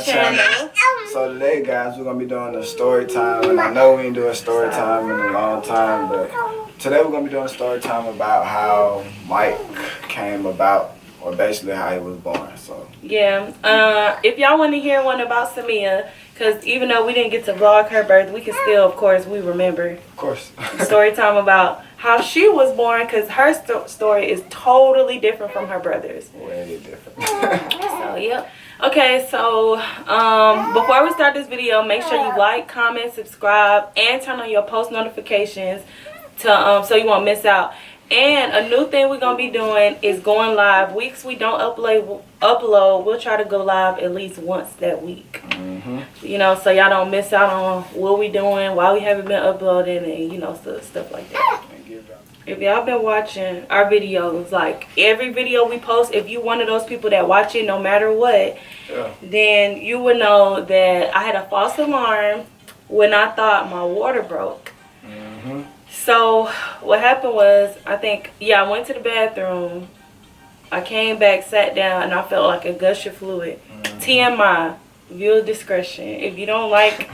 channel. So today, guys, we're gonna be doing a story time, and I know we ain't doing story time in a long time, but today we're gonna be doing a story time about how Mike came about, or basically how he was born. So yeah, if y'all want to hear one about Samia, because even though we didn't get to vlog her birth, we can still, of course, we remember. Of course. Story time about how she was born, because her story is totally different from her brother's. Way different. So, yep. Okay, so before we start this video, make sure you like, comment, subscribe, and turn on your post notifications to so you won't miss out. And a new thing we're gonna be doing is going live. Weeks we don't upload, we'll try to go live at least once that week. You know, so y'all don't miss out on what we doing, why we haven't been uploading, and you know, stuff like that. If y'all been watching our videos, like every video we post, if you one of those people that watch it no matter what, then you would know that I had a false alarm when I thought my water broke. So what happened was, I went to the bathroom, I came back, sat down, and I felt like a gush of fluid. TMI, viewer discretion. If you don't like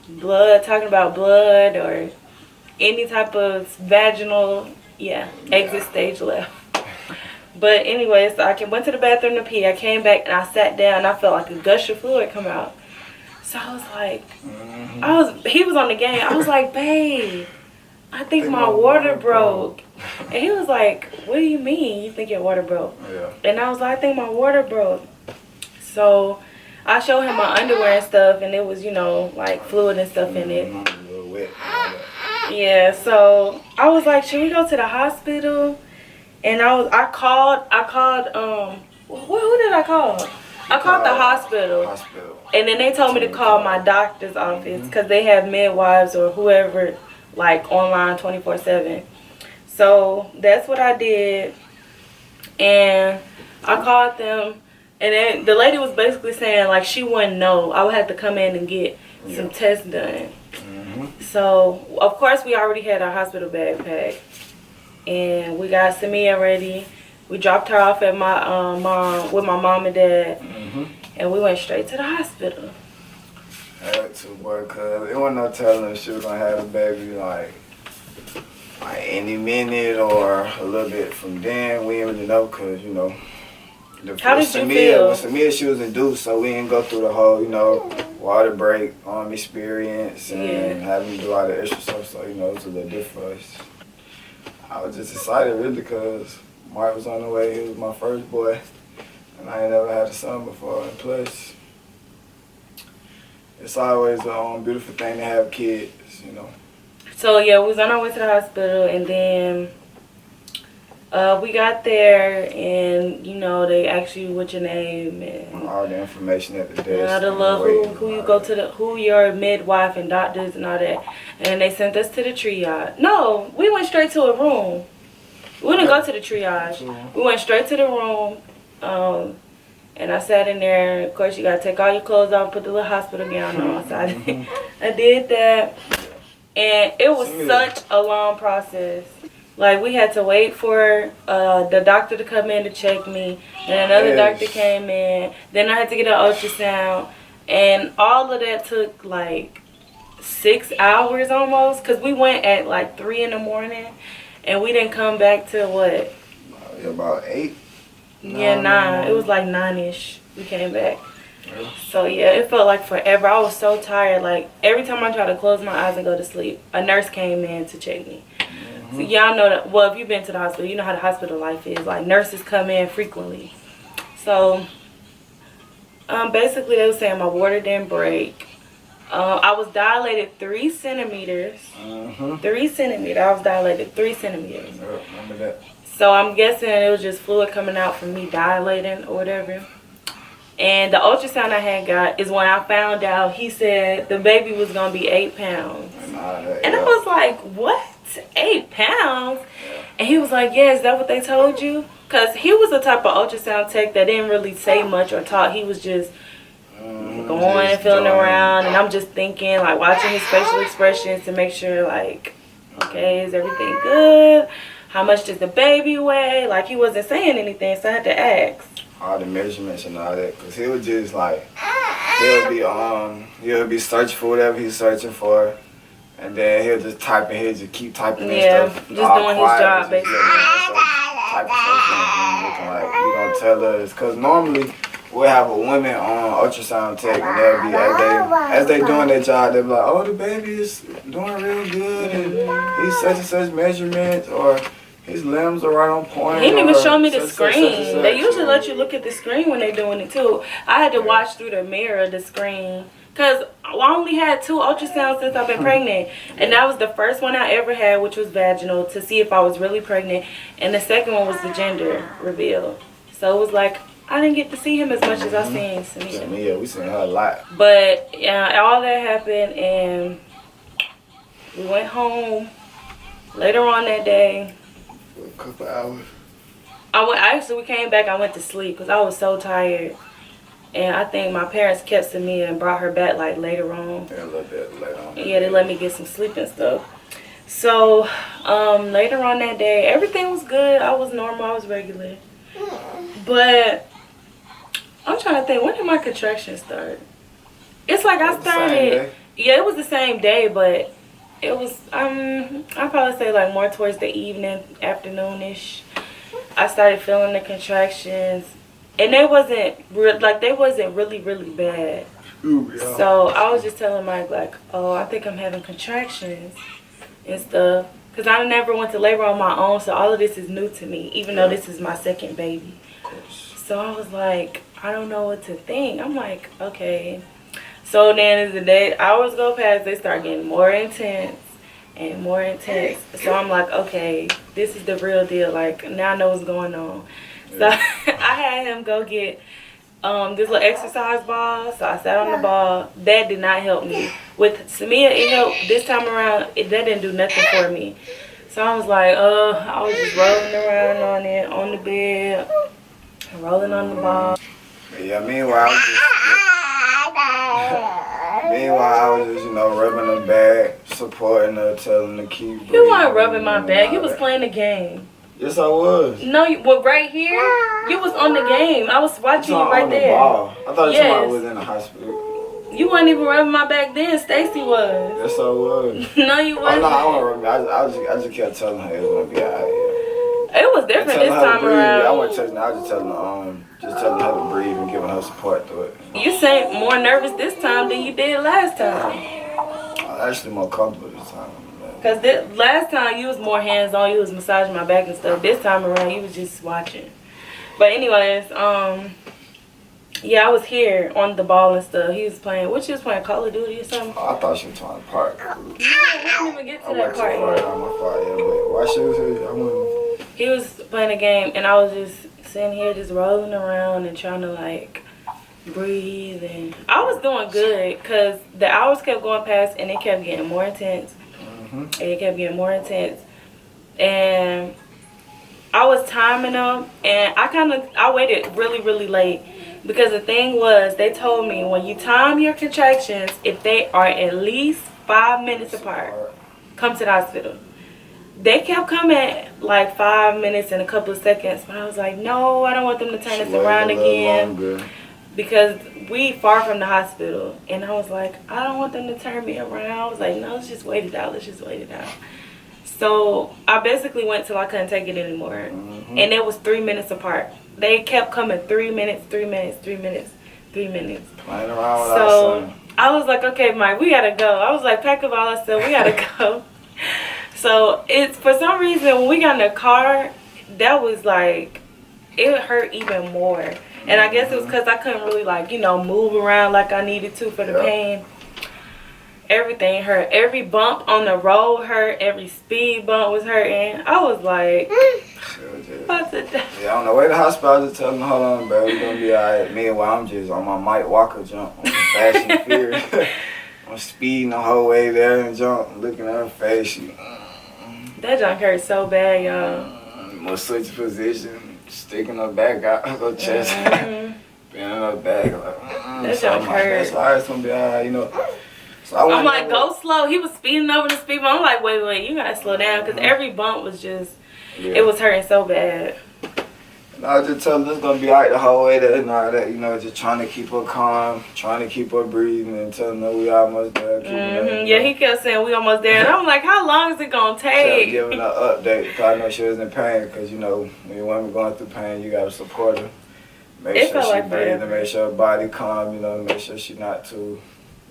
blood, talking about blood or any type of vaginal, exit stage left. But anyways, so I went to the bathroom to pee. I came back and I sat down and I felt like a gush of fluid come out. So I was like, he was on the game. I was like, babe, I think my water broke. And he was like, what do you mean you think your water broke? And I was like, I think my water broke. So I showed him my underwear and stuff, and it was, you know, like fluid and stuff in it. Yeah, so I was like, should we go to the hospital? And I called, who did I call? I called the hospital. And then they told me to call my doctor's office because they have midwives or whoever, like, online 24/7. So that's what I did. And I called them. And then the lady was basically saying, like, she wouldn't know. I would have to come in and get some tests done. So, of course, we already had our hospital bag packed. And we got Samia ready. We dropped her off at my with my mom and dad. And we went straight to the hospital. Had to, boy, cause it wasn't no telling if she was gonna have a baby like any minute or a little bit from then. We didn't really know, cause you know. How did you feel? With Samia, she was induced, so we didn't go through the whole, you know, water break experience and having to do all the extra stuff. So you know, it was a little different for us. I was just excited really because Mark was on the way. He was my first boy, and I ain't never had a son before. And plus, it's always a beautiful thing to have kids, you know. So yeah, we was on our way to the hospital, and then we got there, and you know they ask you what your name and all the information at the desk. Who you go to, who your midwife and doctors and all that, and they sent us to the triage. No, we went straight to a room. We didn't go to the triage. We went straight to the room. And I sat in there. Of course, you gotta take all your clothes off, put the little hospital gown on. So I did that, and it was such a long process. Like, we had to wait for the doctor to come in to check me. Then another doctor came in. Then I had to get an ultrasound. And all of that took like 6 hours almost. Because we went at like 3 in the morning. And we didn't come back till what? About 8? Yeah, 9. It was like 9-ish. We came back. So yeah, it felt like forever. I was so tired. Like, every time I tried to close my eyes and go to sleep, a nurse came in to check me. So y'all know that, well, if you've been to the hospital, you know how the hospital life is. Like, nurses come in frequently. So, basically they were saying my water didn't break. I was dilated 3 centimeters. 3 centimeters. I was dilated 3 centimeters. Remember that. So I'm guessing it was just fluid coming out from me dilating or whatever. And the ultrasound I had got is when I found out, he said the baby was going to be 8 pounds. And I was like, what? 8 pounds? And he was like, yeah, is that what they told you? Because he was the type of ultrasound tech that didn't really say much or talk. He was just going and feeling around. And I'm just thinking, like, watching his facial expressions to make sure, like, okay, is everything good? How much does the baby weigh? Like, he wasn't saying anything, so I had to ask. all the measurements and all that. Cause he was just like, he'll be searching for whatever he's searching for. And then he'll just type in, he'll just keep typing in stuff. Just doing his job, basically. Type of stuff looking like, you gonna tell us. Cause normally, we'll have a woman on ultrasound tech, and they'll be, as they doing their job, they'll be like, oh, the baby is doing real good, and he's such and such measurements, or his limbs are right on point. He didn't even show me the screen. They usually let you look at the screen when they're doing it too. I had to watch through the mirror, the screen. Because I only had 2 ultrasounds since I've been pregnant. And that was the first one I ever had, which was vaginal, to see if I was really pregnant. And the second one was the gender reveal. So it was like, I didn't get to see him as much as I seen Samia. Yeah, we seen her a lot. But all that happened, and we went home later on that day. For a couple hours. We came back, I went to sleep because I was so tired. And I think my parents kept Samia and brought her back like later on. Yeah, a little bit later on. Yeah, they let me get some sleep and stuff. So later on that day, everything was good. I was normal, I was regular. But I'm trying to think, when did my contractions start? It's like I started, yeah, it was the same day, but it was, I'd probably say like more towards the evening, afternoon-ish. I started feeling the contractions. And they wasn't really, really bad. Ooh, yeah. So I was just telling Mike, like, oh, I think I'm having contractions and stuff. Because I never went to labor on my own, so all of this is new to me, even though this is my second baby. Of course. So I was like, I don't know what to think. I'm like, okay. So then as the day, hours go past, they start getting more intense and more intense. So I'm like, okay, this is the real deal. Like, now I know what's going on. So I had him go get this little exercise ball. So I sat on the ball. That did not help me. With Samia, it helped. This time around, that didn't do nothing for me. So I was like, I was just rolling around on it, on the bed, rolling on the ball. Yeah, meanwhile, I was just, you know, rubbing her back, supporting her, telling her to keep breathing. You weren't rubbing my back. You was playing the game. Yes, I was. No, right here, you was on the game. I was watching you right there. Ball. I thought somebody was in the hospital. You weren't even rubbing my back then. Stacy was. Yes, I was. No, you wasn't. Oh, no, I wasn't rubbing. I just kept telling her it was gonna be alright. It was different this time around. I wasn't touching her. I was just telling her to breathe and giving her support through it. You seemed more nervous this time than you did last time. I was actually more comfortable this time. Because last time you was more hands-on, you was massaging my back and stuff. This time around, you was just watching. But anyways, yeah, I was here on the ball and stuff. He was playing, what you was playing, Call of Duty or something? Oh, I thought she was trying to park. No, we didn't even get to that part yet. But why she was here? I wouldn't. He was playing a game, and I was just sitting here just rolling around and trying to, like, breathe. And I was doing good because the hours kept going past, and it kept getting more intense. And it kept getting more intense, and I was timing them, and I waited really, really late, because the thing was, they told me when you time your contractions, if they are at least 5 minutes apart, come to the hospital. They kept coming like 5 minutes and a couple of seconds, but I was like, no, I don't want them to turn us around again. Because we far from the hospital, and I was like, I don't want them to turn me around. I was like, no, let's just wait it out. Let's just wait it out. So I basically went till I couldn't take it anymore, and it was 3 minutes apart. They kept coming 3 minutes, 3 minutes, 3 minutes, 3 minutes. Playing around with so I was like, okay, Mike, we gotta go. I was like, pack up all our stuff. We gotta go. So it's for some reason when we got in the car, that was like, it hurt even more. And I guess it was because I couldn't really, like, you know, move around like I needed to for the pain. Everything hurt. Every bump on the road hurt. Every speed bump was hurting. I was like, what's it? Yeah, on the way to the hospital, I was just telling them, hold on, bro, we're going to be all right. Meanwhile, I'm just on my Mike Walker jump on the Fast and Furious. I'm speeding the whole way there and jump, looking at her face. That junk hurt so bad, y'all. I'm going to switch position. Sticking her back out her chest, bending her back, like, that junk hurt. That's why it's gonna be alright, you know. So I'm like, go slow. He was speeding over the speed bump. I'm like, wait, you gotta slow down, because every bump was just, it was hurting so bad. I was just telling her it's gonna be alright the whole way there and all that, you know, just trying to keep her calm, trying to keep her breathing and telling her we almost there. Yeah, he kept saying we almost there. And I'm like, how long is it going to take? Kept giving her an update because I know she was in pain because, you know, when your woman going through pain, you got to support her. Make sure she breathing, make sure her body calm, you know, make sure she not too,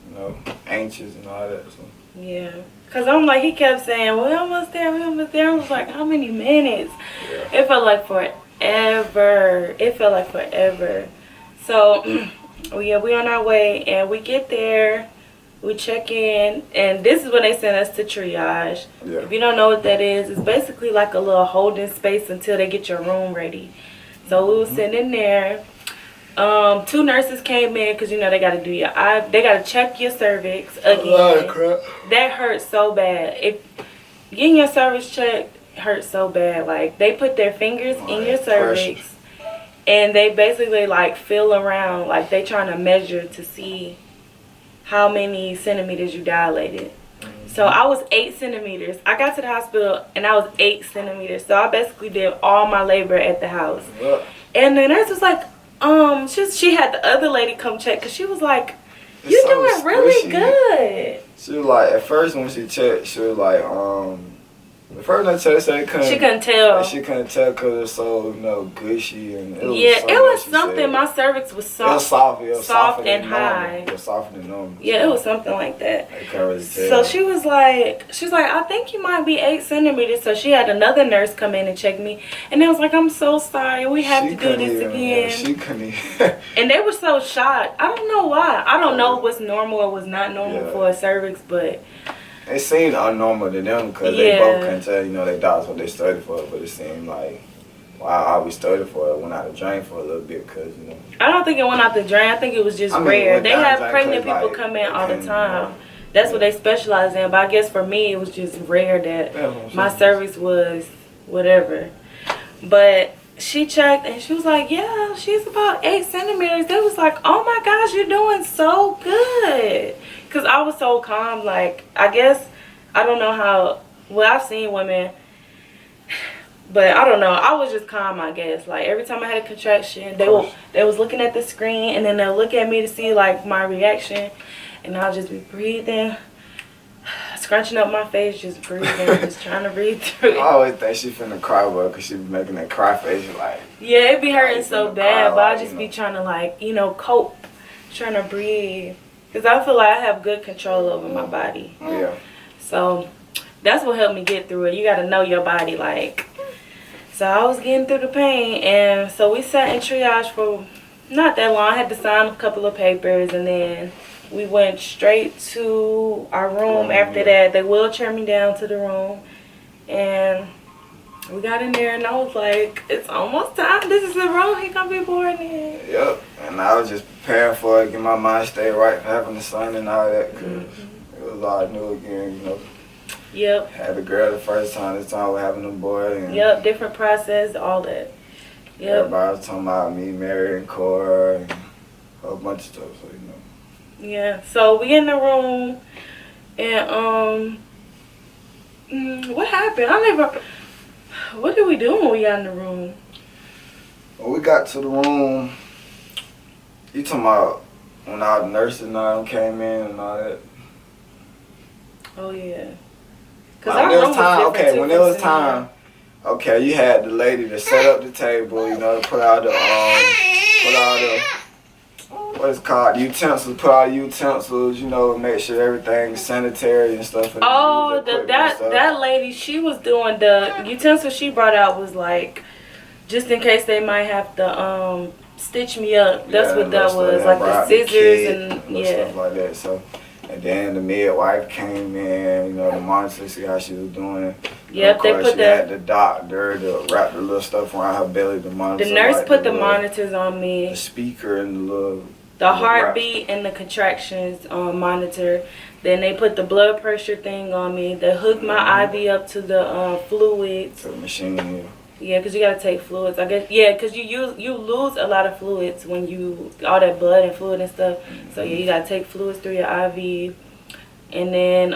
you know, anxious and all that. So. Yeah. Because I'm like, he kept saying, we almost there, we almost there. I was like, how many minutes? Yeah. It felt like forever. It felt like forever. So, yeah, we on our way and we get there. We check in, and this is when they send us to triage. Yeah. If you don't know what that is, it's basically like a little holding space until they get your room ready. So we were sitting in there. 2 nurses came in because, you know, they got to do your eye. They got to check your cervix again. A lot of crap. That hurts so bad. Getting your cervix checked hurts so bad. Like, they put their fingers in your cervix, and they basically, like, feel around. Like, they trying to measure to see how many centimeters you dilated. So I was 8 centimeters. I got to the hospital and I was 8 centimeters. So I basically did all my labor at the house. And the nurse was like, she had the other lady come check because she was like, "You doing really good." She was like, at first when she checked, she was like, the first one said she couldn't tell. She couldn't tell because it's so, you know, gushy and it was something. My cervix was soft. It was soft. It was soft and high. It was softer than normal. Yeah, it was something like that. I can't really tell. So she was like, I think you might be 8 centimeters. So she had another nurse come in and check me, and I was like, I'm so sorry, we have to do this again. She couldn't even. And they were so shocked. I don't know why. I don't know what's normal or what's not normal for a cervix, but. It seemed unnormal to them because they both couldn't tell, you know, they thought what they studied for, but it seemed like, wow, all we studied for it went out the drain for a little bit because, you know. I don't think it went out the drain. I think it was just rare. They have pregnant people come in all the time. That's what they specialize in. But I guess for me, it was just rare that my cervix was whatever. But she checked and she was like, yeah, she's about 8 centimeters. They was like, oh my gosh, you're doing so good. Because I was so calm. Like, I guess, I don't know how, well, I've seen women, but I don't know. I was just calm, I guess. Like, every time I had a contraction, they was looking at the screen, and then they'll look at me to see, like, my reaction. And I'll just be breathing, scrunching up my face, just breathing, just trying to breathe through it. I always think she finna cry, bro, because she be making that cry face, like. Yeah, it be hurting so bad, but I just be trying to, like, you know, cope, trying to breathe. Because I feel like I have good control over my body. Yeah. So, that's what helped me get through it. You got to know your body, like. So, I was getting through the pain. And so, we sat in triage for not that long. I had to sign a couple of papers. And then we went straight to our room after that. They wheelchaired me down to the room. And we got in there. And I was like, it's almost time. This is the room he going to be born in. Yep. And I was just preparing for it, get my mind stay right, having the son and all that, because it was all new again, you know. Yep. Had a girl the first time, this time we're having a boy. And yep, different process, all that. Yep. Everybody was talking about me marrying Kora and a whole bunch of stuff, so, you know. Yeah, so we in the room, and, what happened? What did we do when we got in the room? When we got to the room, you talking about when all the nurses and all them came in and all that? Oh, yeah. Because when it was time, okay, you had the lady to set up the table, you know, put all the, what is it called, utensils, put all the utensils, you know, make sure everything's sanitary and stuff. Oh, that lady, she was doing the utensils she brought out was like, just in case they might have to, stitch me up. That's what that was, like the scissors and stuff like that. So, and then the midwife came in, you know, the monitor, see how she was doing. Yep, they put the doctor to wrap the little stuff around her belly. The monitor. The nurse put the monitors on me. The speaker and the heartbeat and the contractions on monitor. Then they put the blood pressure thing on me. They hooked my IV up to the fluids. To the machine. Yeah. Yeah, because you got to take fluids, I guess. Yeah, because you lose a lot of fluids when you, all that blood and fluid and stuff. So, yeah, you got to take fluids through your IV. And then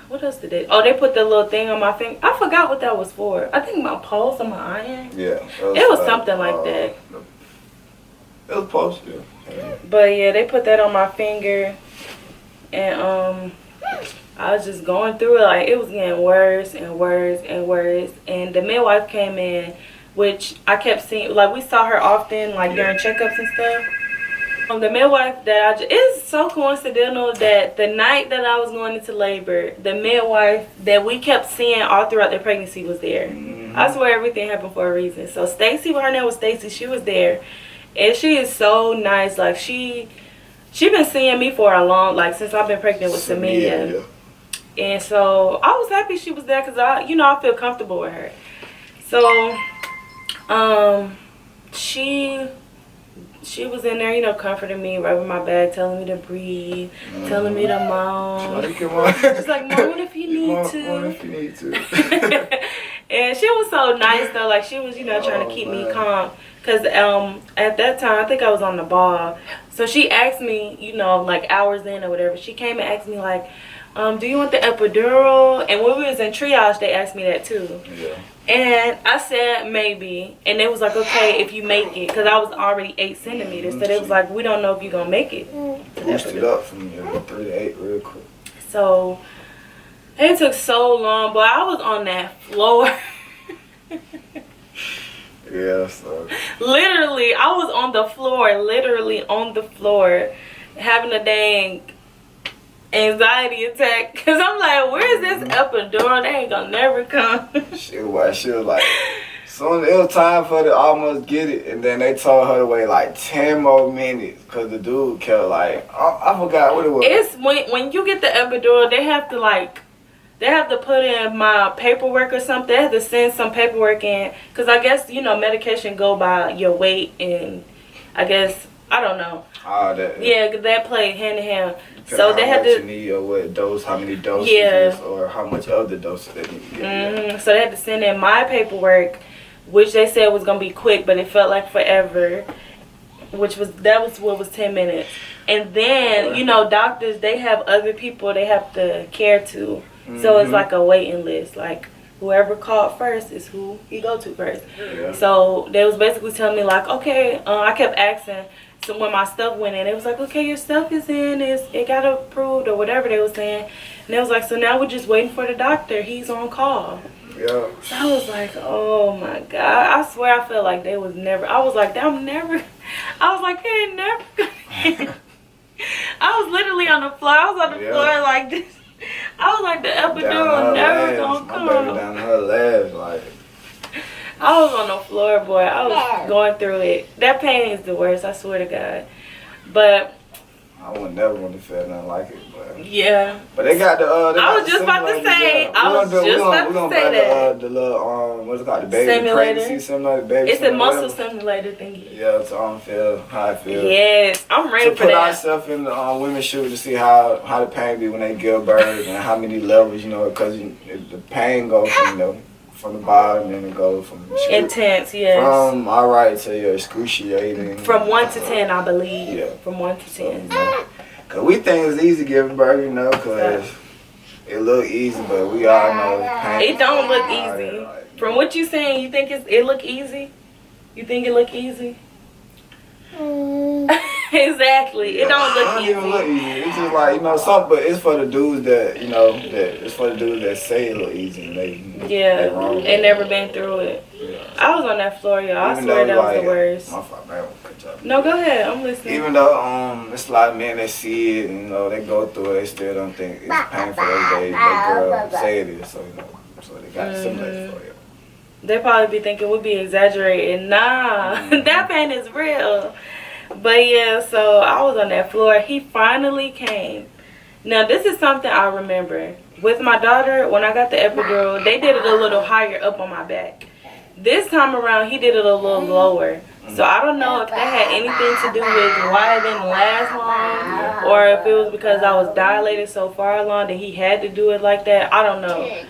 what else did they? Oh, they put the little thing on my finger. I forgot what that was for. I think my pulse or my iron. Yeah. It was something like that. It was pulse, yeah. But yeah, they put that on my finger, and I was just going through it. Like, it was getting worse and worse and worse. And the midwife came in, which I kept seeing. Like, we saw her often, like during checkups and stuff. The midwife that it's so coincidental that the night that I was going into labor, the midwife that we kept seeing all throughout the pregnancy was there. I swear everything happened for a reason. So Stacy, her name was Stacy, she was there, and she is so nice. Like, she been seeing me for a long, like, since I've been pregnant with Samia. And so I was happy she was there because I feel comfortable with her. So she was in there, comforting me, rubbing my back, telling me to breathe, telling me to moan. She's like, moan if you need to. Moan if you need to. And she was so nice, though. Like, she was, trying to keep me calm. Because at that time, I think I was on the ball. So she asked me, like hours in or whatever. She came and asked me, like, do you want the epidural? And when we was in triage, they asked me that, too. Yeah. And I said maybe, and they was like, okay, if you make it, because I was already 8 centimeters, so they was like, we don't know if you're gonna make it. Boosted up from 3 to 8 real quick. So it took so long, but I was on that floor. Yeah, so Literally, I was on the floor, having a dang anxiety attack, because I'm like, where is this epidural? They ain't gonna never come. She was like, soon it was time for her to almost get it, and then they told her to wait like 10 more minutes because the dude kept like, I forgot what it was. It's when you get the epidural, they have to put in my paperwork or something. They have to send some paperwork in, because I guess medication go by your weight, and I guess I don't know. Oh, that. Yeah, that play hand in hand. So they had to. You need or what dose, how many doses, or how much of the doses they need to get. So they had to send in my paperwork, which they said was gonna be quick, but it felt like forever. That was what was 10 minutes, and then doctors, they have other people they have to care to, so it's like a waiting list. Like, whoever called first is who you go to first. Yeah. So they was basically telling me like, okay, I kept asking. So when my stuff went in, it was like, okay, your stuff is in, it got approved or whatever they were saying. And it was like, so now we're just waiting for the doctor. He's on call. Yeah. So I was like, oh my God. I swear I felt like they was never. I was like, they ain't never gonna. I was literally on the floor. I was on the floor like this. I was like, the epidural never gonna come. My baby down her legs, like. I was on the floor, boy. I was going through it. That pain is the worst, I swear to God. But I would never want to feel nothing like it, but yeah. But they got the I was just about to say. We're gonna buy the little what's it called, the baby pregnancy simulator, baby. It's a muscle simulator thingy. Yeah, to feel how I feel. Yes, I'm ready for that. To put ourselves in the women's shoes to see how the pain be when they give birth and how many levels, because the pain goes from the bottom, and then it goes from intense, yes. From alright to your excruciating. From 1 to 10, I believe. Yeah. From 1 to 10. Cause we think it's easy giving birth, cause it look easy, but we all know it's painful. It don't look easy. From what you saying, you think it look easy? You think it look easy? Exactly. It don't look easy. It don't even look easy. It's just like, but it's for the dudes that, it's for the dudes that say it look easy and they wrong. They never been through it. Yeah. I was on that floor, y'all. I swear that was the worst. My fault, man. No, go ahead. I'm listening. Even though it's a lot of men that see it, they go through it, they still don't think it's painful as they girl say it is. So, so they got to simulate for you. They probably be thinking we be exaggerating. Nah, that pain is real. But yeah, so I was on that floor. He finally came. Now, this is something I remember. With my daughter, when I got the epidural, they did it a little higher up on my back. This time around, he did it a little lower. So I don't know if that had anything to do with why it didn't last long, or if it was because I was dilated so far along that he had to do it like that. I don't know.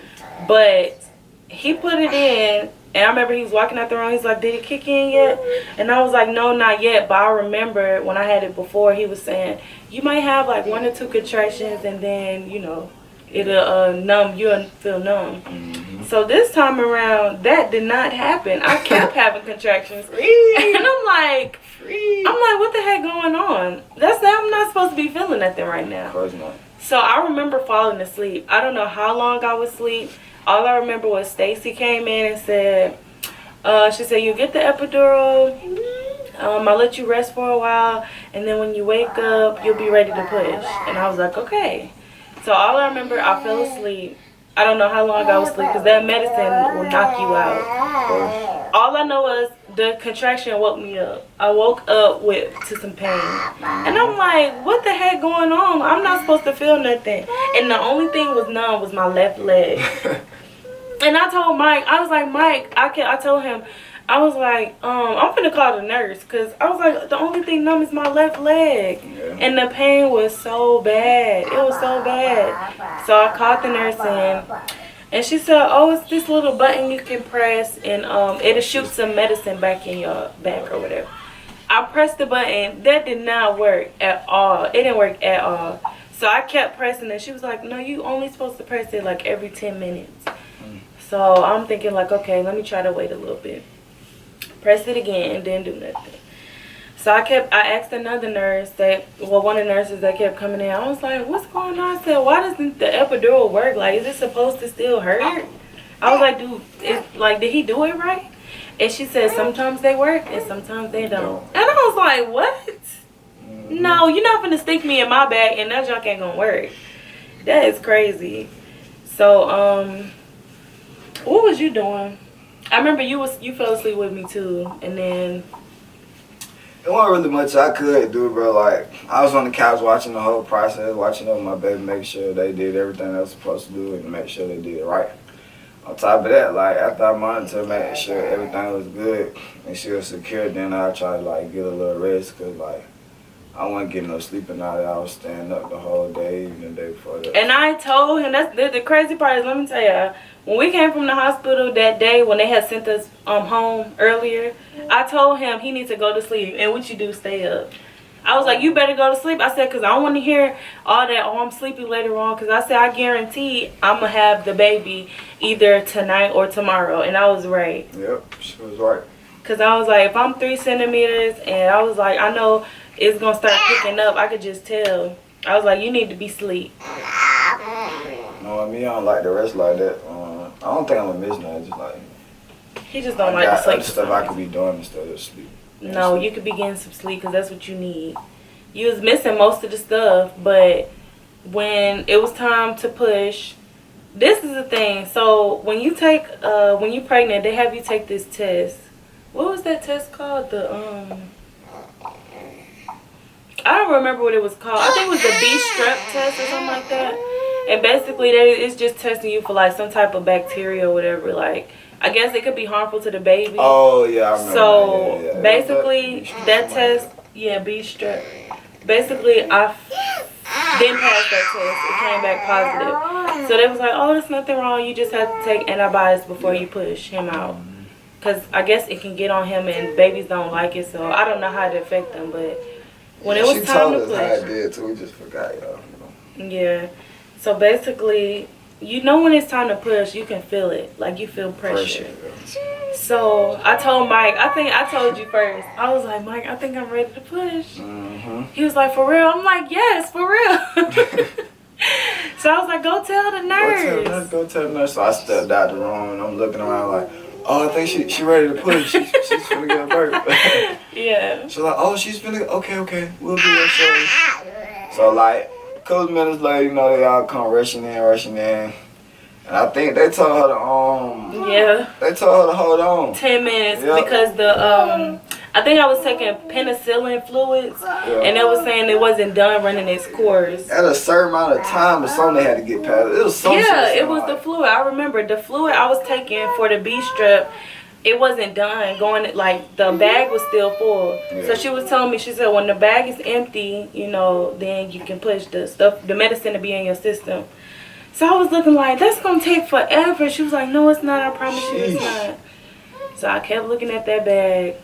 But he put it in, And I remember he was walking out the room. He's like, did it kick in yet? And I was like, no, not yet. But I remember when I had it before, he was saying, you might have like 1 or 2 contractions and then, you know, it'll numb. You'll feel numb. So this time around, that did not happen. I kept having contractions. And I'm like, what the heck going on? I'm not supposed to be feeling nothing right now. Of course not. So I remember falling asleep. I don't know how long I was asleep. All I remember was Stacy came in and said, she said, you get the epidural. I'll let you rest for a while. And then when you wake up, you'll be ready to push. And I was like, okay. So all I remember, I fell asleep. I don't know how long I was asleep because that medicine will knock you out. All I know was the contraction woke me up. I woke up to some pain. And I'm like, what the heck going on? I'm not supposed to feel nothing. And the only thing was numb was my left leg. And I told Mike, I was like, Mike, I told him, I was like, I'm finna call the nurse because I was like, the only thing numb is my left leg. Yeah. And the pain was so bad. It was so bad. So I called the nurse in and she said, oh, it's this little button you can press and it'll shoot some medicine back in your back or whatever. I pressed the button. That did not work at all. It didn't work at all. So I kept pressing it. She was like, no, you only supposed to press it like every 10 minutes. So I'm thinking like, okay, let me try to wait a little bit. Pressed it again and didn't do nothing. So I asked another nurse one of the nurses that kept coming in. I was like, what's going on? I said, why doesn't the epidural work? Like, is it supposed to still hurt? I was like, dude, did he do it right? And she said, sometimes they work and sometimes they don't. And I was like, what? No, you're not gonna stick me in my back and that junk ain't gonna work. That is crazy. So, what was you doing? I remember you fell asleep with me too, and then it wasn't really much I could do, bro. Like, I was on the couch watching the whole process, watching over my baby, making sure they did everything they was supposed to do and make sure they did it right. On top of that, like, after I monitored, making sure everything was good and she was secure, then I tried to, like, get a little rest because, like, I wasn't getting no sleep at night. I was staying up the whole day, even the day before that. And I told him, that's the crazy part is, let me tell you, when we came from the hospital that day when they had sent us home earlier, I told him he needs to go to sleep. And what you do, stay up. I was like, you better go to sleep. I said, because I don't want to hear all that, oh, I'm sleepy later on. Because I said, I guarantee I'm going to have the baby either tonight or tomorrow. And I was right. Yep, she was right. Because I was like, if I'm 3 centimeters and I was like, I know it's going to start picking up, I could just tell. I was like, you need to be asleep. No, I mean, I don't like the rest like that. I don't think I'm going to miss nothing. Just like, he just don't like to sleep. Other stuff I could be doing instead of sleep. No, you could be getting some sleep because that's what you need. You was missing most of the stuff, but when it was time to push, this is the thing. So when you when you're pregnant, they have you take this test. What was that test called? I don't remember what it was called. I think it was the B-strep test or something like that. And basically, it's just testing you for like some type of bacteria or whatever. Like, I guess it could be harmful to the baby. Oh, yeah, I remember. So, yeah. basically, that test, yeah, B-strep. Basically, I didn't pass that test. It came back positive. So, they was like, oh, there's nothing wrong. You just have to take antibiotics before you push him out. Because I guess it can get on him and babies don't like it. So, I don't know how it affect them. But when it was time to push. She told us how it did, too. We just forgot, y'all. Yeah. So, basically, you know when it's time to push, you can feel it. Like, you feel pressure. So, I told Mike, I think I told you first. I was like, Mike, I think I'm ready to push. He was like, for real? I'm like, yes, for real. So, I was like, go tell the nurse. Go tell the nurse. So, I stepped out the room, and I'm looking around like, oh, I think she ready to push. She's finna get a birth. Yeah. She's like, oh, she's finna, okay. We'll be there shortly. So, like, a couple minutes later, you know, they all come rushing in. And I think they told her to, they told her to hold on. 10 minutes, because I think I was taking penicillin fluids, and they was saying it wasn't done running its course. At a certain amount of time or something they had to get past. It was something. Yeah, it was the fluid. I remember the fluid I was taking for the B-strep, it wasn't done going, like, the bag was still full. So she was telling me, she said, when the bag is empty, you know, then you can push the medicine to be in your system. So I was looking like, that's going to take forever. She was like, no, it's not. I promise you it's not. So I kept looking at that bag.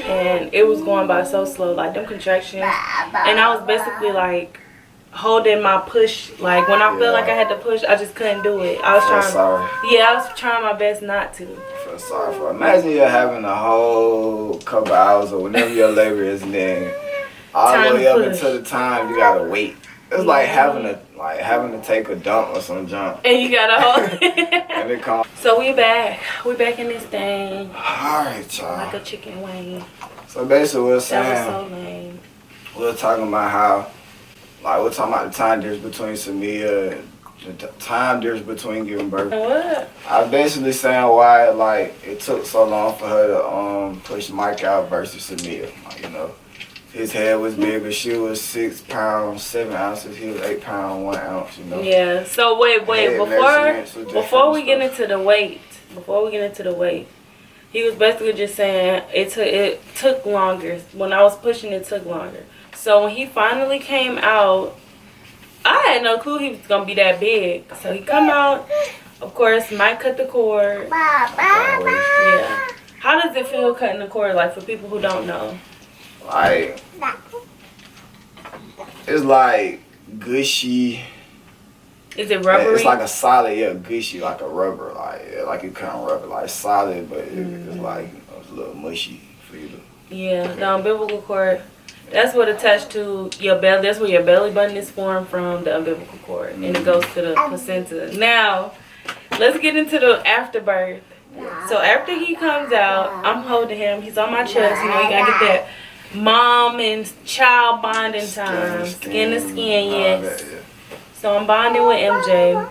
And it was going by so slow, like them contractions. And I was basically like holding my push. Like when I felt like I had to push, I just couldn't do it. I was I was trying my best not to. I feel sorry for. Imagine you're having a whole couple hours or whenever your labor is, and then all the way up until the time you gotta wait. It's like having to take a dump or some junk. And you gotta hold it. And it comes. So we back. We back in this thing. Alright, y'all. Like a chicken wing. So basically we're saying, that was so lame. We're talking about how, like, we're talking about the time difference between Samia and the time difference between giving birth. What? I basically saying why, like, it took so long for her to push Mike out versus Samia. Like, you know, his head was bigger. She was 6 pounds 7 ounces. He was 8 pounds 1 ounce. You know. Yeah. So wait. Before we get into the weight, he was basically just saying it took longer. When I was pushing, it took longer. So when he finally came out, I had no clue he was gonna be that big. So he come out. Of course, Mike cut the cord. Yeah. How does it feel cutting the cord? Like for people who don't know. Like, it's like gushy. Is it rubbery? It's like a solid, gushy, like a rubber, like you kind of rubber, like solid, but it's like it's a little mushy for you to. Yeah, the umbilical cord. That's what attached to your belly. That's where your belly button is formed from, the umbilical cord, and it goes to the placenta. Now, let's get into the afterbirth. So after he comes out, I'm holding him. He's on my chest. You know, you gotta get that mom and child bonding time, skin to skin. Yes. So I'm bonding with MJ,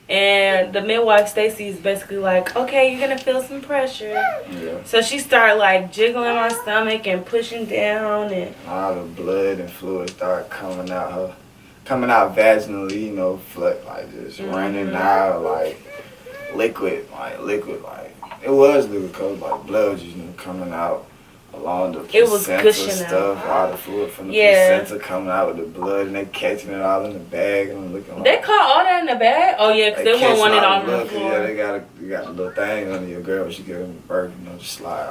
and the midwife Stacy is basically like, okay, you're gonna feel some pressure. Yeah. So she started like jiggling my stomach and pushing down, and all the blood and fluid started coming out vaginally, you know, like just running out like liquid, like it was liquid, cause like blood was just coming out. Along the placenta stuff, all the fluid from the placenta coming out with the blood, and they catching it all in the bag and looking like. They caught all that in the bag? Oh yeah, because they won't want it all on the floor. Yeah, they got a little thing under your girl when she giving birth, you know, just like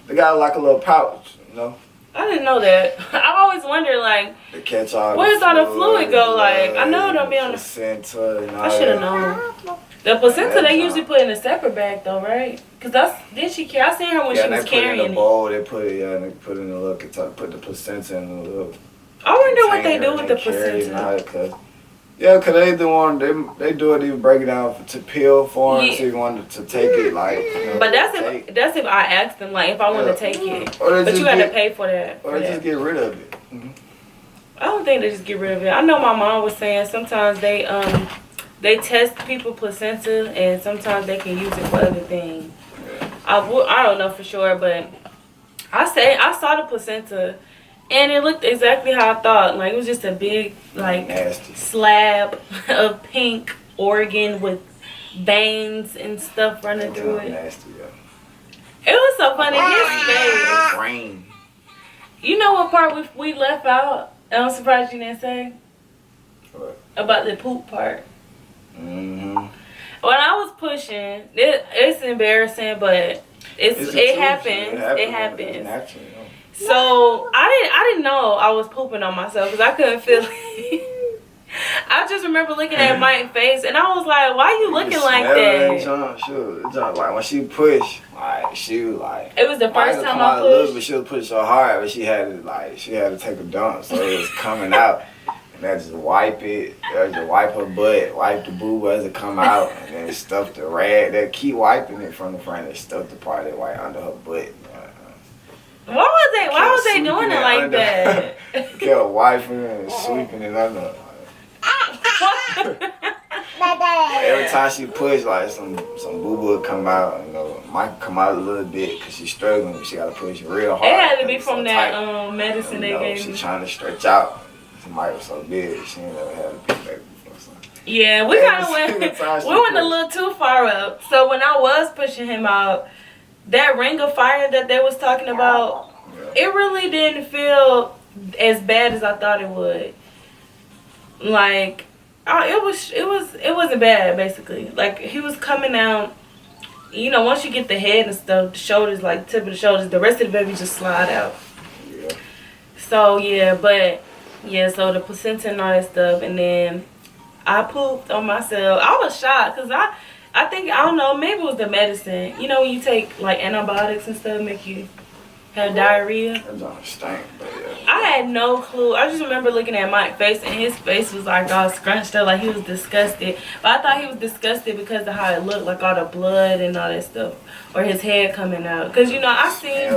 they got like a little pouch, you know. I didn't know that. I always wonder like, they catch all where does all the fluid go? Like, I know it don't be on the placenta and all I should have known. The placenta they usually put in a separate bag though, right? Cause I seen her when she was carrying it. In a bowl, they put it, and they put it in a little container, put the placenta in a little. I wonder what they do with the placenta. Cause they the one they do it, even break it down to pill form, so you want to take it like. You know, but that's if I asked them like if I want to take it, but you got to pay for that. Or just get rid of it. Mm-hmm. I don't think they just get rid of it. I know my mom was saying sometimes they test people placenta and sometimes they can use it for other things. I don't know for sure, but I saw the placenta and it looked exactly how I thought. Like it was just a big nasty slab of pink organ with veins and stuff running through it. Nasty, It was so funny. His face. Brain. You know what part we left out? I'm surprised you didn't say. What? About the poop part. Mm-hmm. When I was pushing, it's embarrassing, but it happens. It happens. So I didn't know I was pooping on myself because I couldn't feel it. I just remember looking at Mike's face and I was like, "Why you looking like that?" Like when she pushed, like she was like. It was the first time I pushed. But she was pushed so hard, but she had to take a dump, so it was coming out. And I just wipe it. I just wipe her butt, wipe the boob as it come out, and then stuff the rag. They keep wiping it from the front and stuff the part that right under her butt. Why was they doing it like that? Kept wiping and sweeping it under. Every time she pushed, like some boo boo would come out. You know, might come out a little bit because she's struggling. She got to push real hard. It had to be from that medicine they gave me. She's trying to stretch out. Mike was so big, she ain't never had a big baby before. So. Yeah, we kind of went a little too far up. So when I was pushing him out, that ring of fire that they was talking about, it really didn't feel as bad as I thought it would. Like, it wasn't bad basically. Like he was coming out You know, once you get the head and stuff, the shoulders, like tip of the shoulders, the rest of the baby just slide out. Yeah. So yeah, but yeah, so the placenta and all that stuff, and then I pooped on myself. I was shocked because I think, I don't know, maybe it was the medicine. You know, when you take like antibiotics and stuff, make you have diarrhea. That don't stink, but yeah. I had no clue. I just remember looking at Mike's face, and his face was like all scrunched up, like he was disgusted. But I thought he was disgusted because of how it looked, like all the blood and all that stuff, or his head coming out. Cause you know, I seen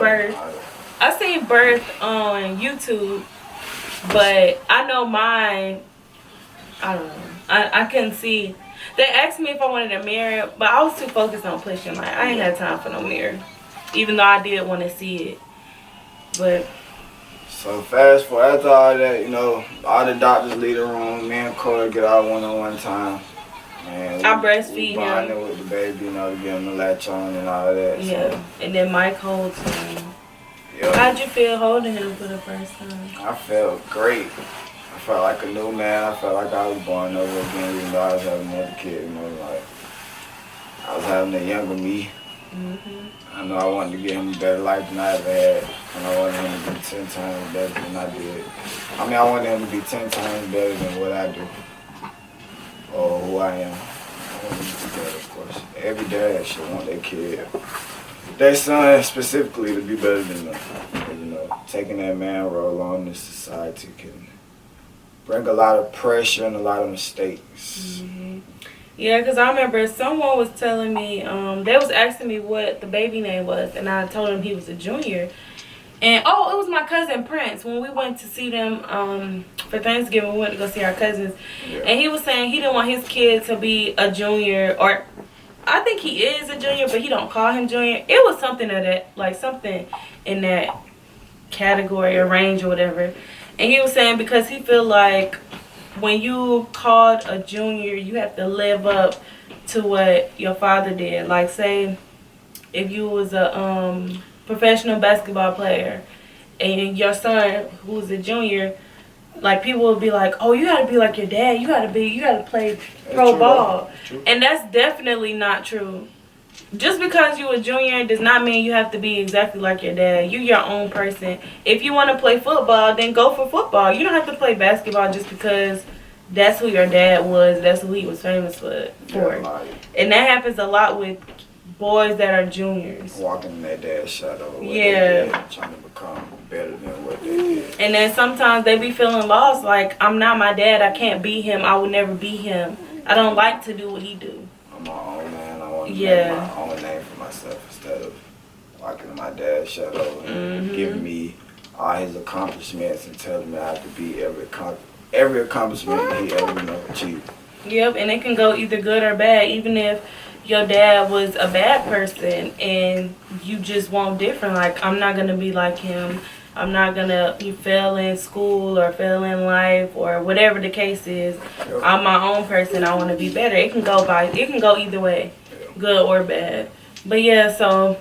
birth on YouTube, but I know mine. I don't know. I couldn't see. They asked me if I wanted a mirror, but I was too focused on pushing. Like, I ain't had time for no mirror, even though I did want to see it. But so fast forward after all that, you know, all the doctors leave the room. Me and Kora get our one-on-one time. And I breastfeed him. Bonding with the baby, you know, to get him to latch on and all of that. Yeah, so. And then Mike holds him. Yep. How'd you feel holding him for the first time? I felt great. I felt like a new man. I felt like I was born over again, even though I was having another kid, you know, like I was having a younger me. I know I wanted to give him a better life than I ever had, and I wanted him to be 10 times better than I did. I mean, I wanted him to be 10 times better than what I do, or who I am. I want him to be better, of course. Every dad should want their kid, their son specifically, to be better than them. You know, taking that man role on in society can bring a lot of pressure and a lot of mistakes. Yeah, because I remember someone was telling me, they was asking me what the baby name was, and I told them he was a junior. And, oh, it was my cousin Prince. When we went to see them for Thanksgiving, we went to go see our cousins. Yeah. And he was saying he didn't want his kid to be a junior, or I think he is a junior, but he don't call him junior. It was something of that, like something in that category or range or whatever. And he was saying because he feel like when you called a junior, you have to live up to what your father did. Like, say, if you was a professional basketball player and your son, who's a junior, like, people would be like, oh, you gotta be like your dad. You gotta play pro ball. And that's definitely not true. Just because you a junior does not mean you have to be exactly like your dad. You're your own person. If you want to play football, then go for football. You don't have to play basketball just because that's who your dad was. That's who he was famous for. Yeah, and that happens a lot with boys that are juniors. Walking in that dad's shadow. Yeah. Trying to become better than what they did. And then sometimes they be feeling lost. Like, I'm not my dad. I can't be him. I would never be him. I don't like to do what he do. I'm my own man. I want to make my own name for myself instead of walking in my dad's shadow and giving me all his accomplishments and telling me I have to be every accomplishment that he ever achieved. Yep, and it can go either good or bad. Even if your dad was a bad person and you just want different. Like, I'm not going to be like him. I'm not going to fail in school or fail in life or whatever the case is. Yep. I'm my own person. I want to be better. It can go either way, good or bad. But yeah, so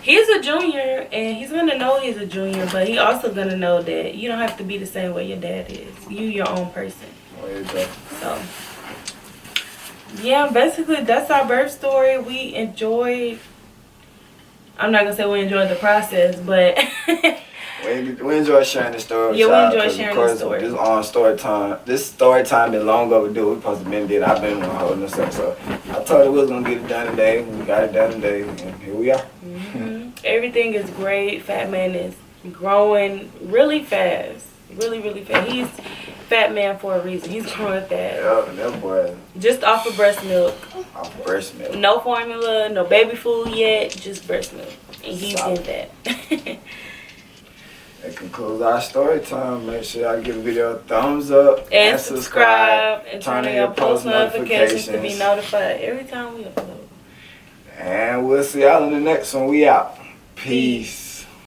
he's a junior and he's going to know he's a junior, but he also going to know that you don't have to be the same way your dad is. You your own person. So yeah, basically that's our birth story. We enjoyed, I'm not going to say we enjoyed the process, but we enjoy sharing the story. Yeah, we enjoy sharing the story. This story time is long overdue. We supposed to been did. I've been holding this up, so I told her we was gonna get it done today. We got it done today, and here we are. Everything is great. Fat Man is growing really fast, really fast. He's Fat Man for a reason. He's growing fast. Yeah, that boy. Just off of breast milk. Off of breast milk. No formula, no baby food yet. Just breast milk, and he's in that. That concludes our story time. Make sure y'all give the video a thumbs up and subscribe and turn on your post notifications to be notified every time we upload. And we'll see y'all in the next one. We out. Peace.